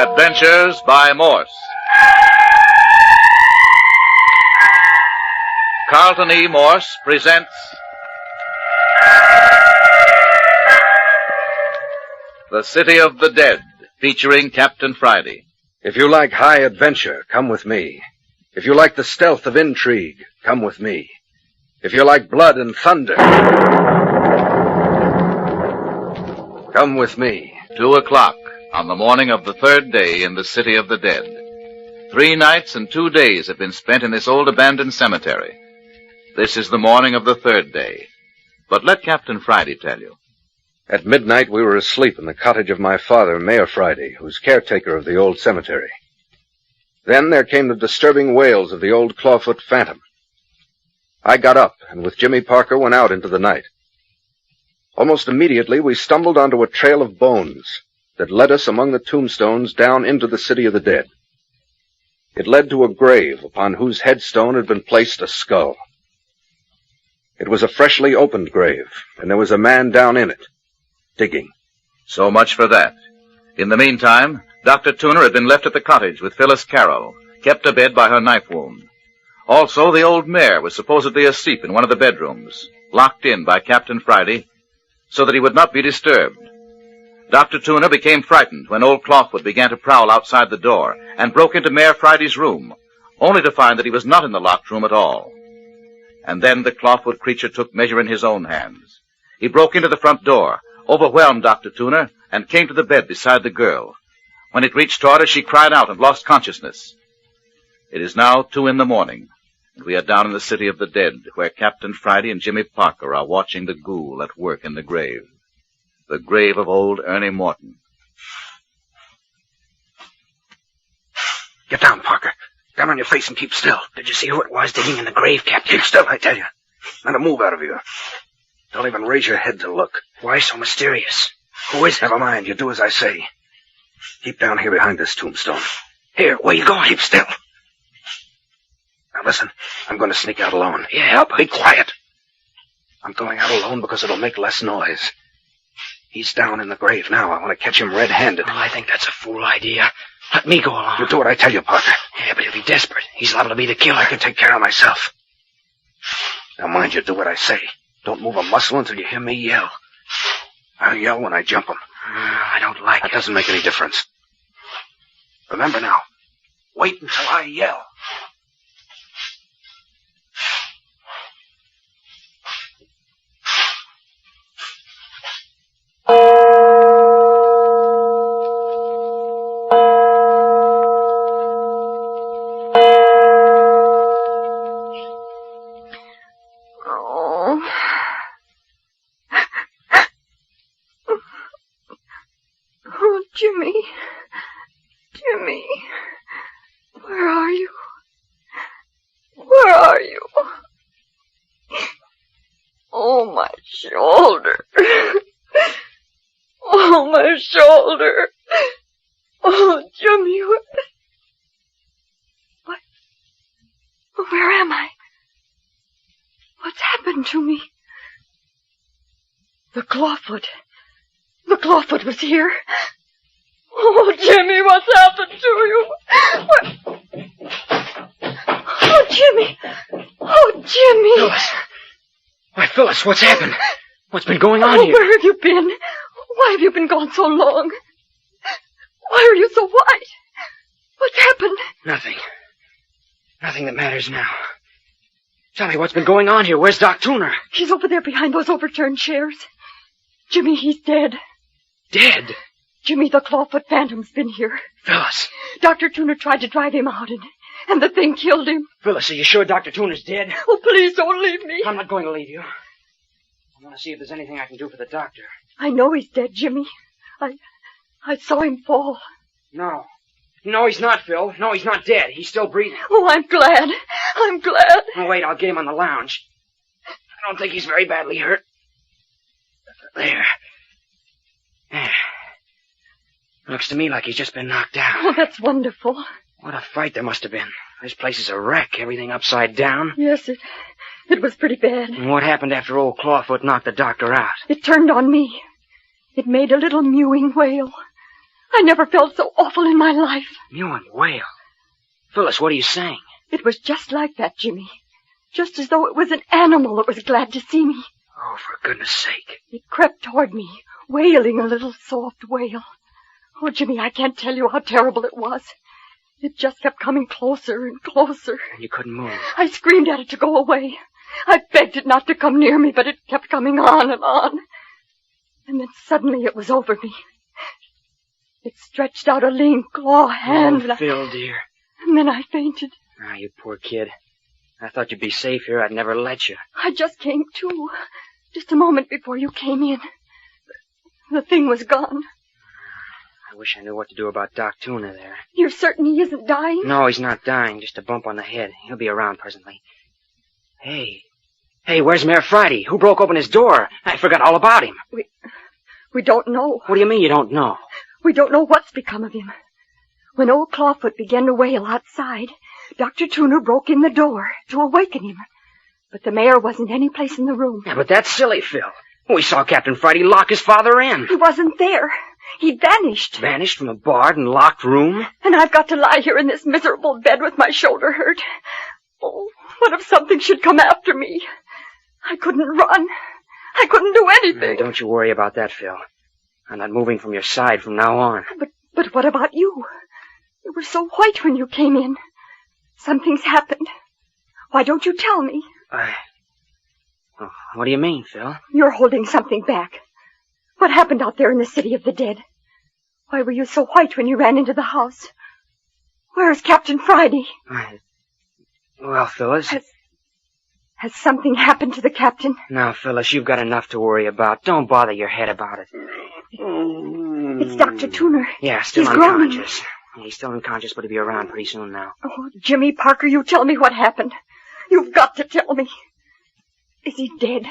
Adventures by Morse. Carlton E. Morse presents The City of the Dead, featuring Captain Friday. If you like high adventure, come with me. If you like the stealth of intrigue, come with me. If you like blood and thunder, come with me. 2:00 on the morning of the third day in the City of the Dead. 3 nights and 2 days have been spent in this old abandoned cemetery. This is the morning of the third day. But let Captain Friday tell you. At midnight, we were asleep in the cottage of my father, Mayor Friday, who's caretaker of the old cemetery. Then there came the disturbing wails of the old clawfoot phantom. I got up, and with Jimmy Parker went out into the night. Almost immediately, we stumbled onto a trail of bones that led us among the tombstones down into the City of the Dead. It led to a grave upon whose headstone had been placed a skull. It was a freshly opened grave, and there was a man down in it, digging. So much for that. In the meantime, Dr. Tuner had been left at the cottage with Phyllis Carroll, kept abed by her knife wound. Also, the old mare was supposedly asleep in one of the bedrooms, locked in by Captain Friday, so that he would not be disturbed. Dr. Tuner became frightened when old Clawfoot began to prowl outside the door and broke into Mayor Friday's room, only to find that he was not in the locked room at all. And then the Clawfoot creature took measure in his own hands. He broke into the front door, overwhelmed Dr. Tuner, and came to the bed beside the girl. When it reached toward her, she cried out and lost consciousness. It is now 2 a.m, and we are down in the City of the Dead, where Captain Friday and Jimmy Parker are watching the ghoul at work in the grave of old Ernie Morton. Get down, Parker. Down on your face and keep still. Did you see who it was digging in the grave, Captain? Keep still, I tell you. Not a move out of you. Don't even raise your head to look. Why so mysterious? Who is it? Never mind. You do as I say. Keep down here behind this tombstone. Here, where you going? Keep still. Now listen, I'm going to sneak out alone. Yeah, help. Be quiet. I'm going out alone because it'll make less noise. He's down in the grave now. I want to catch him red-handed. Oh, I think that's a fool idea. Let me go along. You do what I tell you, Parker. Yeah, but he'll be desperate. He's liable to be the killer. I can take care of myself. Now mind you, do what I say. Don't move a muscle until you hear me yell. I'll yell when I jump him. I don't like it. That doesn't make any difference. Remember now, wait until I yell. Jimmy, where are you? Where are you? Oh, my shoulder. Oh, my shoulder. Oh, Jimmy, what? Where am I? What's happened to me? The Clawfoot was here. Oh, Jimmy, what's happened to you? Oh, Jimmy. Oh, Jimmy. Phyllis. Why, Phyllis, what's happened? What's been going on here? Where have you been? Why have you been gone so long? Why are you so white? What's happened? Nothing. Nothing that matters now. Tell me what's been going on here. Where's Doc Tuner? He's over there behind those overturned chairs. Jimmy, he's dead. Dead? Jimmy, the Clawfoot phantom's been here. Phyllis. Dr. Tuner tried to drive him out, and the thing killed him. Phyllis, are you sure Dr. Tuner's dead? Oh, please don't leave me. I'm not going to leave you. I want to see if there's anything I can do for the doctor. I know he's dead, Jimmy. I saw him fall. No. No, he's not, Phil. No, he's not dead. He's still breathing. Oh, I'm glad. I'm glad. Oh, wait, I'll get him on the lounge. I don't think he's very badly hurt. There. Looks to me like he's just been knocked out. Oh, that's wonderful. What a fight there must have been. This place is a wreck, everything upside down. Yes, it was pretty bad. And what happened after old Clawfoot knocked the doctor out? It turned on me. It made a little mewing wail. I never felt so awful in my life. Mewing wail. Phyllis, what are you saying? It was just like that, Jimmy. Just as though it was an animal that was glad to see me. Oh, for goodness sake. It crept toward me, wailing a little soft wail. Oh, Jimmy, I can't tell you how terrible it was. It just kept coming closer and closer. And you couldn't move. I screamed at it to go away. I begged it not to come near me, but it kept coming on and on. And then suddenly it was over me. It stretched out a lean claw hand. Oh, Phil, dear. And then I fainted. Ah, you poor kid. I thought you'd be safe here. I'd never let you. I just came to. Just a moment before you came in. The thing was gone. I wish I knew what to do about Doc Tuna there. You're certain he isn't dying? No, he's not dying. Just a bump on the head. He'll be around presently. Hey, where's Mayor Friday? Who broke open his door? I forgot all about him. We don't know. What do you mean you don't know? We don't know what's become of him. When old Clawfoot began to wail outside, Dr. Tuner broke in the door to awaken him. But the mayor wasn't any place in the room. Yeah, but that's silly, Phil. We saw Captain Friday lock his father in. He wasn't there. He vanished. Vanished from a barred and locked room? And I've got to lie here in this miserable bed with my shoulder hurt. Oh, what if something should come after me? I couldn't run. I couldn't do anything. Don't you worry about that, Phil. I'm not moving from your side from now on. But what about you? You were so white when you came in. Something's happened. Why don't you tell me? Oh, what do you mean, Phil? You're holding something back. What happened out there in the city of the dead? Why were you so white when you ran into the house? Where's Captain Friday? Well, Phyllis... Has something happened to the captain? Now, Phyllis, you've got enough to worry about. Don't bother your head about it. It's Dr. Tuner. Yeah, still He's unconscious. He's still unconscious, but he'll be around pretty soon now. Oh, Jimmy Parker, you tell me what happened. You've got to tell me. Is he dead?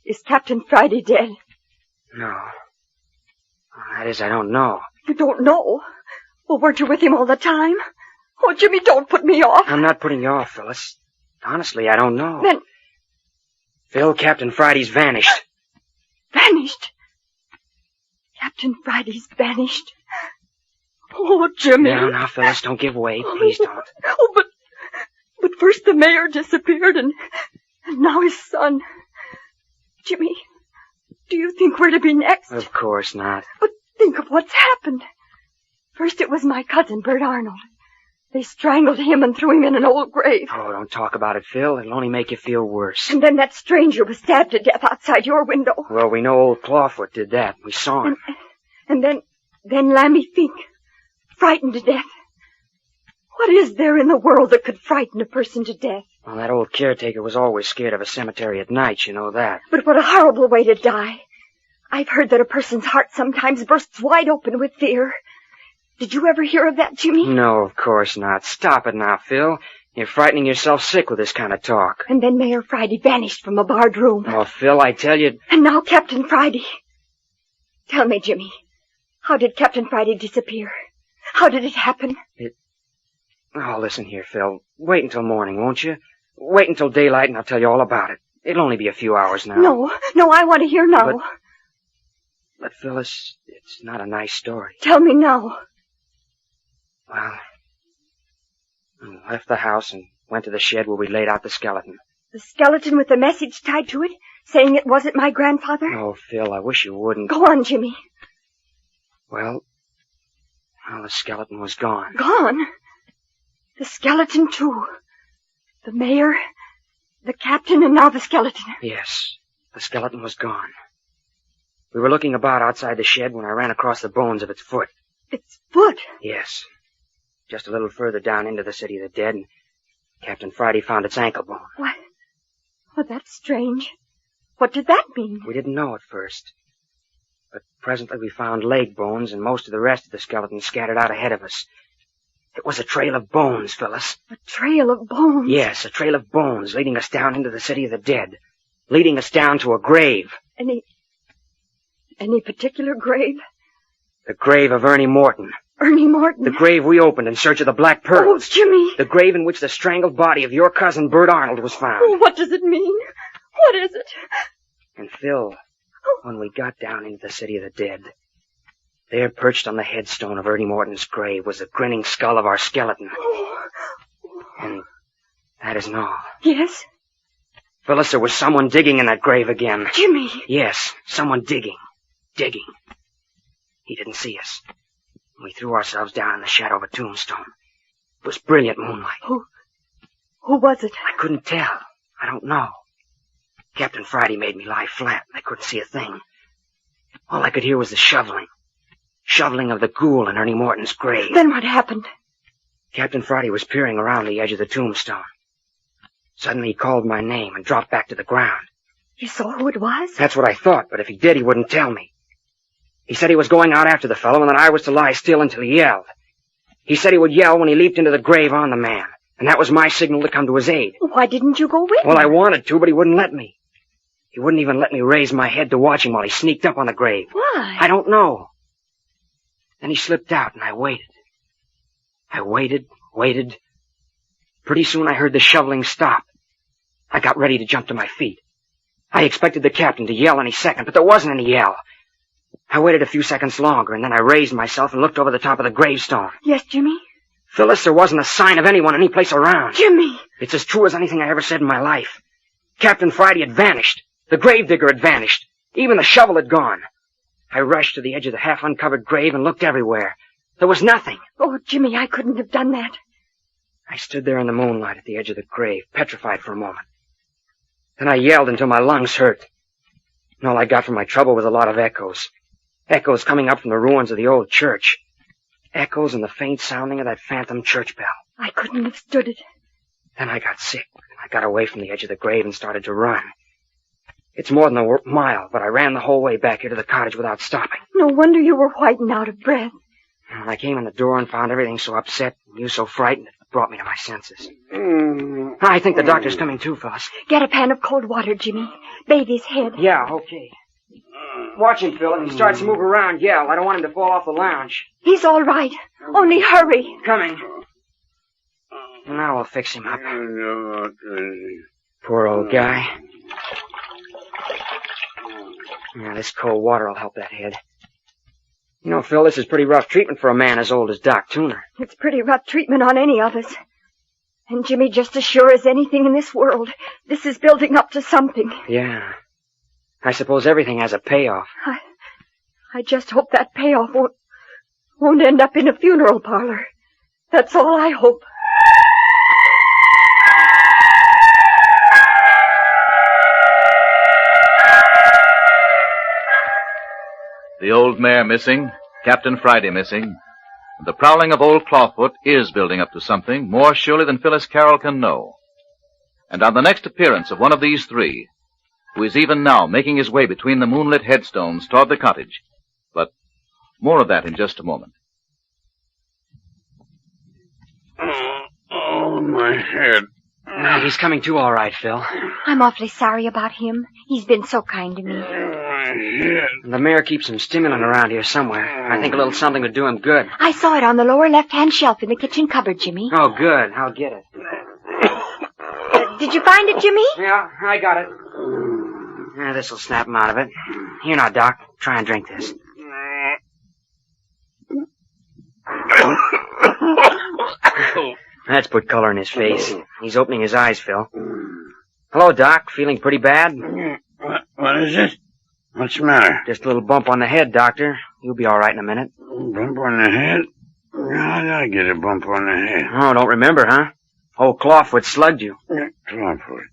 Is Captain Friday dead? No. That is, I don't know. You don't know? Well, weren't you with him all the time? Oh, Jimmy, don't put me off. I'm not putting you off, Phyllis. Honestly, I don't know. Then... Phil, Captain Friday's vanished. Vanished? Captain Friday's vanished? Oh, Jimmy. Now, Phyllis, don't give way. Please don't. Oh, but first the mayor disappeared and now his son. Jimmy, do you think we're to be next? Of course not. But think of what's happened. First it was my cousin, Bert Arnold. They strangled him and threw him in an old grave. Oh, don't talk about it, Phil. It'll only make you feel worse. And then that stranger was stabbed to death outside your window. Well, we know old Clawfoot did that. We saw him. And then Lammy Fink, frightened to death. What is there in the world that could frighten a person to death? Well, that old caretaker was always scared of a cemetery at night, you know that. But what a horrible way to die. I've heard that a person's heart sometimes bursts wide open with fear. Did you ever hear of that, Jimmy? No, of course not. Stop it now, Phil. You're frightening yourself sick with this kind of talk. And then Mayor Friday vanished from a barred room. Oh, Phil, I tell you... And now Captain Friday. Tell me, Jimmy, how did Captain Friday disappear? How did it happen? Oh, listen here, Phil. Wait until morning, won't you? Wait until daylight and I'll tell you all about it. It'll only be a few hours now. No, I want to hear now. But Phyllis, it's not a nice story. Tell me now. Well, I left the house and went to the shed where we laid out the skeleton. The skeleton with the message tied to it, saying it wasn't my grandfather? Oh, Phil, I wish you wouldn't. Go on, Jimmy. Well, the skeleton was gone. Gone? The skeleton, too. The mayor, the captain, and now the skeleton. Yes, the skeleton was gone. We were looking about outside the shed when I ran across the bones of its foot. Its foot? Yes. Just a little further down into the city of the dead, and Captain Friday found its ankle bone. What? Well, that's strange. What did that mean? We didn't know at first. But presently we found leg bones and most of the rest of the skeleton scattered out ahead of us. It was a trail of bones, Phyllis. A trail of bones? Yes, a trail of bones leading us down into the city of the dead. Leading us down to a grave. Any particular grave? The grave of Ernie Morton. Ernie Morton? The grave we opened in search of the Black Pearls. Oh, Jimmy! The grave in which the strangled body of your cousin Bert Arnold was found. Oh, what does it mean? What is it? And Phil, when we got down into the city of the dead, There, perched on the headstone of Ernie Morton's grave, was the grinning skull of our skeleton. And that isn't all. Yes? Phyllis, there was someone digging in that grave again. Jimmy! Yes, someone digging. Digging. He didn't see us. We threw ourselves down in the shadow of a tombstone. It was brilliant moonlight. Who was it? I couldn't tell. I don't know. Captain Friday made me lie flat, and I couldn't see a thing. All I could hear was the shoveling. Shoveling of the ghoul in Ernie Morton's grave. Then what happened? Captain Friday was peering around the edge of the tombstone. Suddenly he called my name and dropped back to the ground. You saw who it was? That's what I thought, but if he did, he wouldn't tell me. He said he was going out after the fellow, and that I was to lie still until he yelled. He said he would yell when he leaped into the grave on the man, and that was my signal to come to his aid. Why didn't you go with him? Well, I wanted to, but he wouldn't let me. He wouldn't even let me raise my head to watch him while he sneaked up on the grave. Why? I don't know. Then he slipped out, and I waited. I waited. Pretty soon I heard the shoveling stop. I got ready to jump to my feet. I expected the captain to yell any second, but there wasn't any yell. I waited a few seconds longer, and then I raised myself and looked over the top of the gravestone. Yes, Jimmy? Phyllis, there wasn't a sign of anyone any place around. Jimmy! It's as true as anything I ever said in my life. Captain Friday had vanished. The gravedigger had vanished. Even the shovel had gone. I rushed to the edge of the half-uncovered grave and looked everywhere. There was nothing. Oh, Jimmy, I couldn't have done that. I stood there in the moonlight at the edge of the grave, petrified for a moment. Then I yelled until my lungs hurt. And all I got from my trouble was a lot of echoes. Echoes coming up from the ruins of the old church. Echoes and the faint sounding of that phantom church bell. I couldn't have stood it. Then I got sick, and I got away from the edge of the grave and started to run. It's more than a mile, but I ran the whole way back here to the cottage without stopping. No wonder you were white and out of breath. When I came in the door and found everything so upset and you so frightened, it brought me to my senses. I think the doctor's coming too, Phyllis. Get a pan of cold water, Jimmy. Bathe his head. Yeah, okay. Watch him, Phil. If he starts to move around, yell. I don't want him to fall off the lounge. He's all right. Only hurry. Coming. Now we'll fix him up. Poor old guy. Yeah, this cold water will help that head. You know, Phil, this is pretty rough treatment for a man as old as Doc Tuner. It's pretty rough treatment on any of us. And Jimmy, just as sure as anything in this world, this is building up to something. Yeah. I suppose everything has a payoff. I just hope that payoff won't end up in a funeral parlor. That's all I hope. The old mare missing, Captain Friday missing. The prowling of old Clawfoot is building up to something more surely than Phyllis Carroll can know. And on the next appearance of one of these three, who is even now making his way between the moonlit headstones toward the cottage. But more of that in just a moment. Oh, my head. He's coming to all right, Phil. I'm awfully sorry about him. He's been so kind to me. My head. The mayor keeps some stimulant around here somewhere. I think a little something would do him good. I saw it on the lower left-hand shelf in the kitchen cupboard, Jimmy. Oh, good. I'll get it. Did you find it, Jimmy? Yeah, I got it. This'll snap him out of it. Here now, Doc. Try and drink this. That's put color in his face. He's opening his eyes, Phil. Hello, Doc. Feeling pretty bad? What is it? What's the matter? Just a little bump on the head, Doctor. You'll be all right in a minute. Bump on the head? How did I get a bump on the head? Oh, don't remember, huh? Old Clawfoot slugged you. Clawfoot.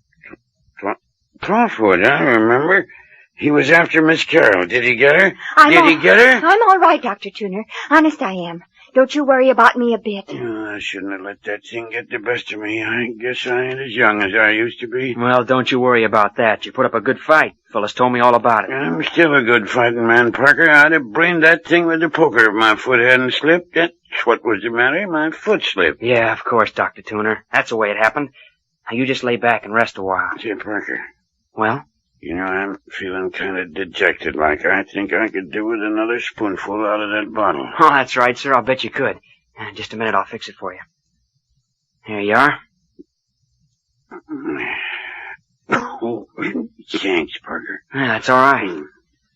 Clawfoot, I remember. He was after Miss Carroll. Did he get her? Did he get her? I'm all right, Dr. Tuner. Honest, I am. Don't you worry about me a bit. Oh, I shouldn't have let that thing get the best of me. I guess I ain't as young as I used to be. Well, don't you worry about that. You put up a good fight. Phyllis told me all about it. I'm still a good fighting man, Parker. I'd have brained that thing with the poker if my foot hadn't slipped. That's what was the matter. My foot slipped. Yeah, of course, Dr. Tuner. That's the way it happened. Now, you just lay back and rest a while. Say, Parker. Well? You know, I'm feeling kind of dejected like. I think I could do with another spoonful out of that bottle. Oh, that's right, sir. I'll bet you could. Just a minute, I'll fix it for you. Here you are. Oh, thanks, Parker. Yeah, that's all right.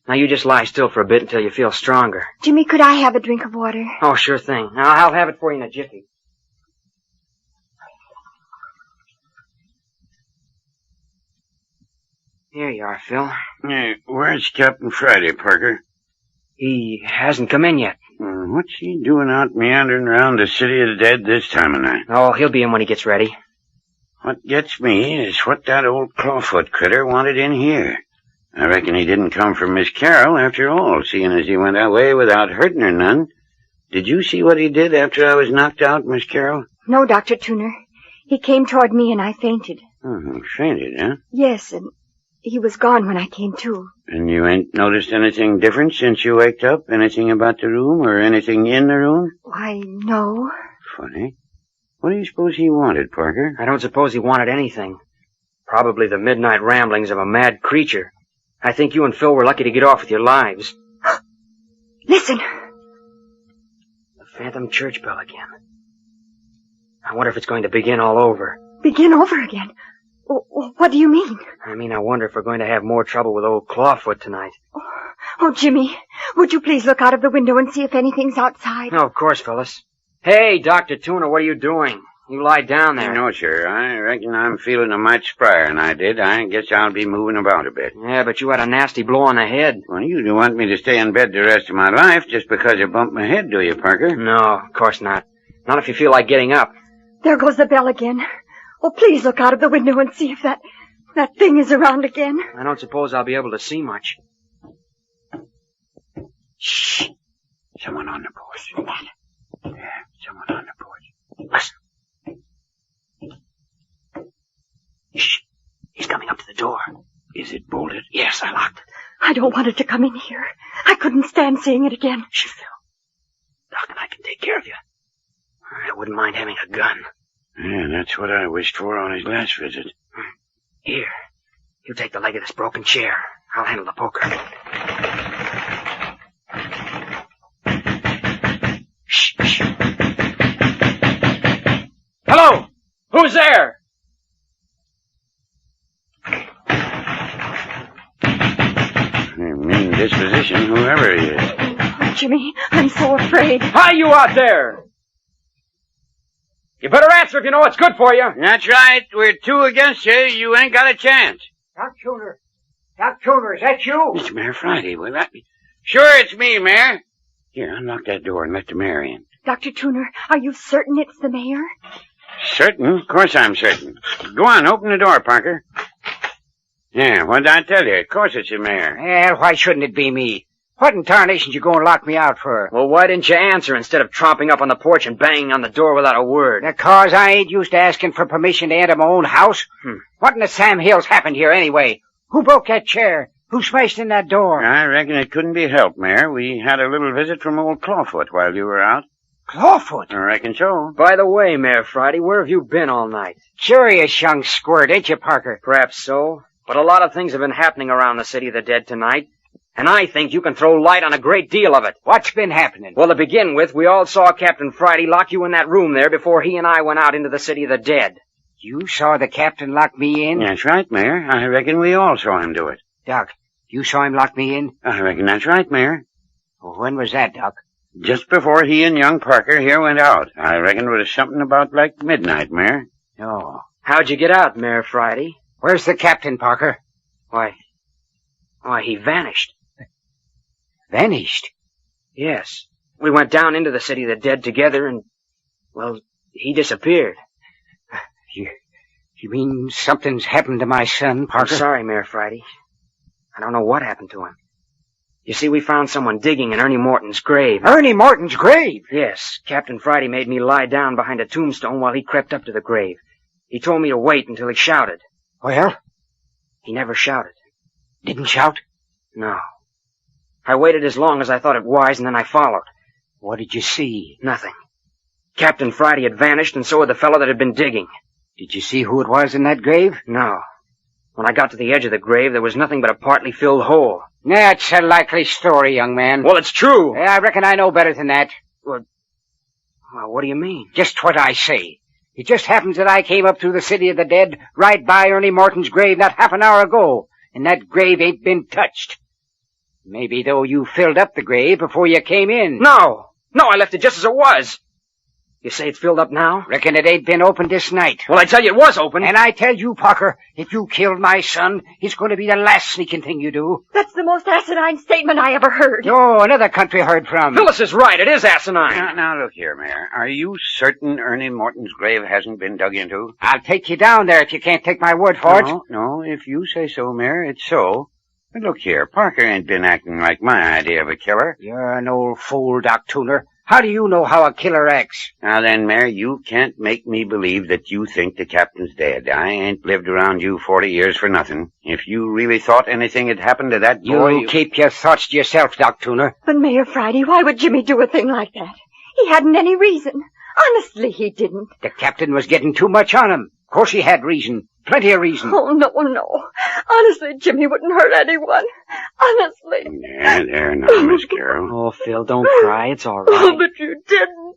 Now you just lie still for a bit until you feel stronger. Jimmy, could I have a drink of water? Oh, sure thing. I'll have it for you in a jiffy. Here you are, Phil. Hey, where's Captain Friday, Parker? He hasn't come in yet. What's he doing out meandering around the city of the dead this time of night? Oh, he'll be in when he gets ready. What gets me is what that old clawfoot critter wanted in here. I reckon he didn't come from Miss Carroll after all, seeing as he went away without hurting her none. Did you see what he did after I was knocked out, Miss Carroll? No, Dr. Tuner. He came toward me and I fainted. Oh, fainted, huh? Yes, and he was gone when I came to. And you ain't noticed anything different since you waked up? Anything about the room or anything in the room? Why, no. Funny. What do you suppose he wanted, Parker? I don't suppose he wanted anything. Probably the midnight ramblings of a mad creature. I think you and Phil were lucky to get off with your lives. Listen. The phantom church bell again. I wonder if it's going to begin all over. Begin over again? What do you mean? I mean, I wonder if we're going to have more trouble with old Clawfoot tonight. Oh, Jimmy, would you please look out of the window and see if anything's outside? Oh, of course, Phyllis. Hey, Dr. Tuner, what are you doing? You lie down there. No, sir. I reckon I'm feeling a mite sprier than I did. I guess I'll be moving about a bit. Yeah, but you had a nasty blow on the head. Well, you don't want me to stay in bed the rest of my life just because I bumped my head, do you, Parker? No, of course not. Not if you feel like getting up. There goes the bell again. Oh, please look out of the window and see if that thing is around again. I don't suppose I'll be able to see much. Shh. Someone on the porch. Yeah, someone on the porch. Listen. Shh. He's coming up to the door. Is it bolted? Yes, I locked it. I don't want it to come in here. I couldn't stand seeing it again. Shh, Phil. Doc and I can take care of you. I wouldn't mind having a gun. Yeah, that's what I wished for on his last visit. Here. You take the leg of this broken chair. I'll handle the poker. Shh, shh. Hello! Who's there? Mean disposition, whoever he is. Oh, Jimmy, I'm so afraid. Hi, you out there! You better answer if you know what's good for you. That's right. We're two against you. You ain't got a chance. Doc Tuner. Doc Tuner, is that you? It's Mayor Friday. Will that be? Sure, it's me, Mayor. Here, unlock that door and let the mayor in. Dr. Tuner, are you certain it's the mayor? Certain? Of course I'm certain. Go on, open the door, Parker. Yeah, what did I tell you? Of course it's the mayor. Well, why shouldn't it be me? What in tarnation you go and lock me out for? Well, why didn't you answer instead of tromping up on the porch and banging on the door without a word? Because I ain't used to asking for permission to enter my own house. What in the Sam Hills happened here anyway? Who broke that chair? Who smashed in that door? I reckon it couldn't be helped, Mayor. We had a little visit from old Clawfoot while you were out. Clawfoot? I reckon so. By the way, Mayor Friday, where have you been all night? Curious young squirt, ain't you, Parker? Perhaps so, but a lot of things have been happening around the city of the dead tonight. And I think you can throw light on a great deal of it. What's been happening? Well, to begin with, we all saw Captain Friday lock you in that room there before he and I went out into the city of the dead. You saw the captain lock me in? That's right, Mayor. I reckon we all saw him do it. Doc, you saw him lock me in? I reckon that's right, Mayor. Well, when was that, Doc? Just before he and young Parker here went out. I reckon it was something about like midnight, Mayor. Oh. How'd you get out, Mayor Friday? Where's the captain, Parker? Why, he vanished. Vanished? Yes. We went down into the city of the dead together and, well, he disappeared. You mean something's happened to my son, Parker? I'm sorry, Mayor Friday. I don't know what happened to him. You see, we found someone digging in Ernie Morton's grave. Ernie Morton's grave? Yes. Captain Friday made me lie down behind a tombstone while he crept up to the grave. He told me to wait until he shouted. Well? He never shouted. Didn't shout? No. I waited as long as I thought it wise, and then I followed. What did you see? Nothing. Captain Friday had vanished, and so had the fellow that had been digging. Did you see who it was in that grave? No. When I got to the edge of the grave, there was nothing but a partly filled hole. That's a likely story, young man. Well, it's true. I reckon I know better than that. Well, what do you mean? Just what I say. It just happens that I came up through the city of the dead right by Ernie Morton's grave not half an hour ago, and that grave ain't been touched. Maybe, though, you filled up the grave before you came in. No, I left it just as it was. You say it's filled up now? Reckon it ain't been opened this night. Well, I tell you it was open. And I tell you, Parker, if you killed my son, it's going to be the last sneaking thing you do. That's the most asinine statement I ever heard. Oh, another country heard from. Phyllis is right. It is asinine. Now, look here, Mayor. Are you certain Ernie Morton's grave hasn't been dug into? I'll take you down there if you can't take my word for it. No, if you say so, Mayor, it's so. But look here, Parker ain't been acting like my idea of a killer. You're an old fool, Doc Tuner. How do you know how a killer acts? Now then, Mayor, you can't make me believe that you think the captain's dead. I ain't lived around you 40 years for nothing. If you really thought anything had happened to that boy... You keep your thoughts to yourself, Doc Tuner. But Mayor Friday, why would Jimmy do a thing like that? He hadn't any reason. Honestly, he didn't. The captain was getting too much on him. Of course he had reason. Plenty of reason. Oh, no. Honestly, Jimmy wouldn't hurt anyone. Honestly. There now, Miss Carroll. Oh, Phil, don't cry. It's all right. Oh, but you didn't.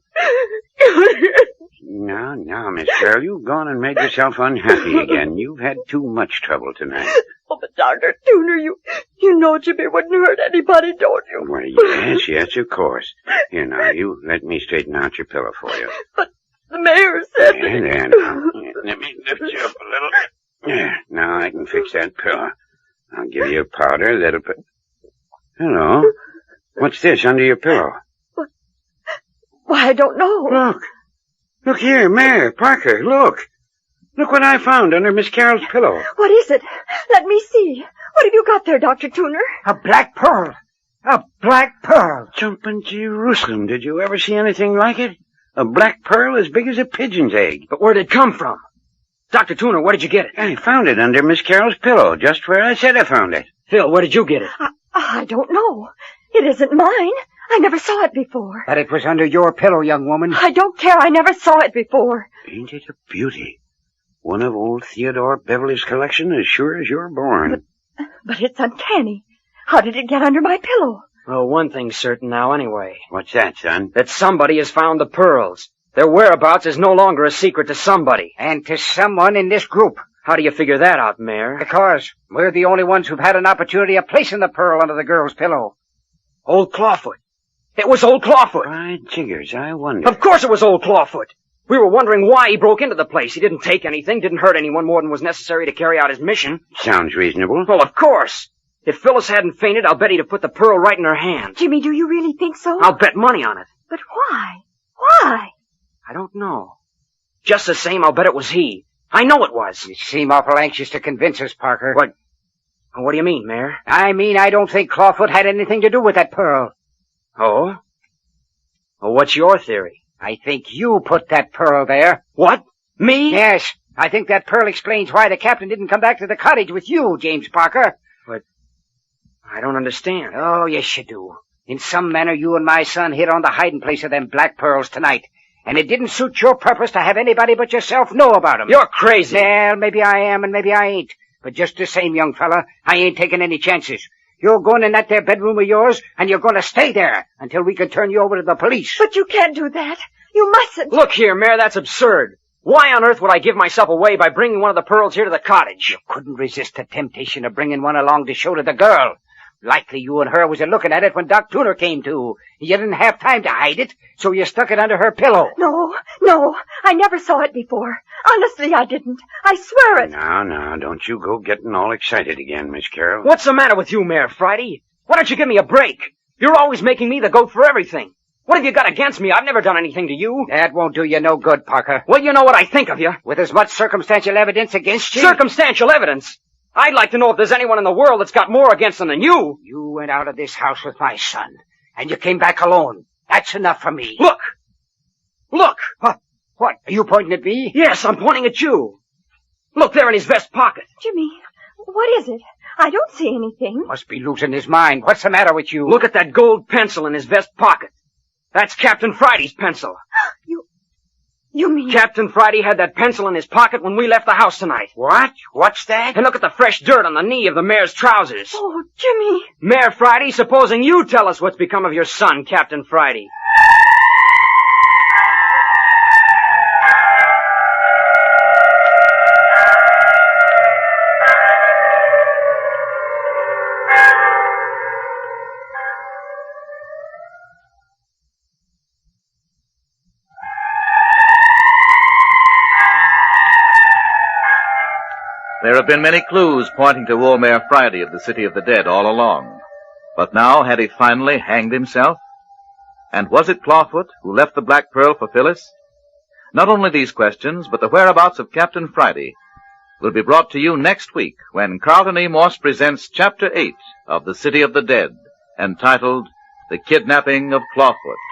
Now, Miss Carroll, you've gone and made yourself unhappy again. You've had too much trouble tonight. Oh, but Dr. Tuner, you know Jimmy wouldn't hurt anybody, don't you? Well, yes, of course. Here, now, you let me straighten out your pillow for you. But the mayor said... There now. Let me lift you up a little. There, now I can fix that pillow. I'll give you a powder that'll put... Hello. What's this under your pillow? Why, I don't know. Look here, Mayor, Parker, look. Look what I found under Miss Carroll's pillow. What is it? Let me see. What have you got there, Dr. Tuner? A black pearl. A black pearl. Jumping Jerusalem, did you ever see anything like it? A black pearl as big as a pigeon's egg. But where'd it come from? Dr. Tuner, where did you get it? I found it under Miss Carroll's pillow, just where I said I found it. Phil, where did you get it? I don't know. It isn't mine. I never saw it before. But it was under your pillow, young woman. I don't care. I never saw it before. Ain't it a beauty? One of old Theodore Beverly's collection as sure as you're born. But it's uncanny. How did it get under my pillow? Well, one thing's certain now anyway. What's that, son? That somebody has found the pearls. Their whereabouts is no longer a secret to somebody. And to someone in this group. How do you figure that out, Mayor? Because we're the only ones who've had an opportunity of placing the pearl under the girl's pillow. Old Clawfoot. It was old Clawfoot. By jiggers, I wonder. Of course it was old Clawfoot. We were wondering why he broke into the place. He didn't take anything, didn't hurt anyone more than was necessary to carry out his mission. Sounds reasonable. Well, of course. If Phyllis hadn't fainted, I'll bet he'd have put the pearl right in her hand. Jimmy, do you really think so? I'll bet money on it. But why? Why? I don't know. Just the same, I'll bet it was he. I know it was. You seem awful anxious to convince us, Parker. What do you mean, Mayor? I mean, I don't think Clawfoot had anything to do with that pearl. Oh? Well, what's your theory? I think you put that pearl there. What? Me? Yes. I think that pearl explains why the captain didn't come back to the cottage with you, James Parker. But I don't understand. Oh, yes, you do. In some manner, you and my son hit on the hiding place of them black pearls tonight. And it didn't suit your purpose to have anybody but yourself know about 'em. You're crazy. Well, maybe I am and maybe I ain't. But just the same, young fella, I ain't taking any chances. You're going in that there bedroom of yours, and you're going to stay there until we can turn you over to the police. But you can't do that. You mustn't. Look here, Mayor, that's absurd. Why on earth would I give myself away by bringing one of the pearls here to the cottage? You couldn't resist the temptation of bringing one along to show to the girl. Likely you and her was a-looking at it when Doc Tuner came to. You didn't have time to hide it, so you stuck it under her pillow. No. I never saw it before. Honestly, I didn't. I swear it. Now, don't you go getting all excited again, Miss Carroll. What's the matter with you, Mayor Friday? Why don't you give me a break? You're always making me the goat for everything. What have you got against me? I've never done anything to you. That won't do you no good, Parker. Well, you know what I think of you. With as much circumstantial evidence against you... Circumstantial evidence? I'd like to know if there's anyone in the world that's got more against them than you. You went out of this house with my son, and you came back alone. That's enough for me. Look! What? Are you pointing at me? Yes, I'm pointing at you. Look, there in his vest pocket. Jimmy, what is it? I don't see anything. Must be losing his mind. What's the matter with you? Look at that gold pencil in his vest pocket. That's Captain Friday's pencil. You mean... Captain Friday had that pencil in his pocket when we left the house tonight. What? What's that? And look at the fresh dirt on the knee of the mayor's trousers. Oh, Jimmy. Mayor Friday, supposing you tell us what's become of your son, Captain Friday. There have been many clues pointing to Old Mayor Friday of the City of the Dead all along. But now, had he finally hanged himself? And was it Clawfoot who left the Black Pearl for Phyllis? Not only these questions, but the whereabouts of Captain Friday will be brought to you next week when Carlton E. Morse presents Chapter 8 of The City of the Dead, entitled The Kidnapping of Clawfoot.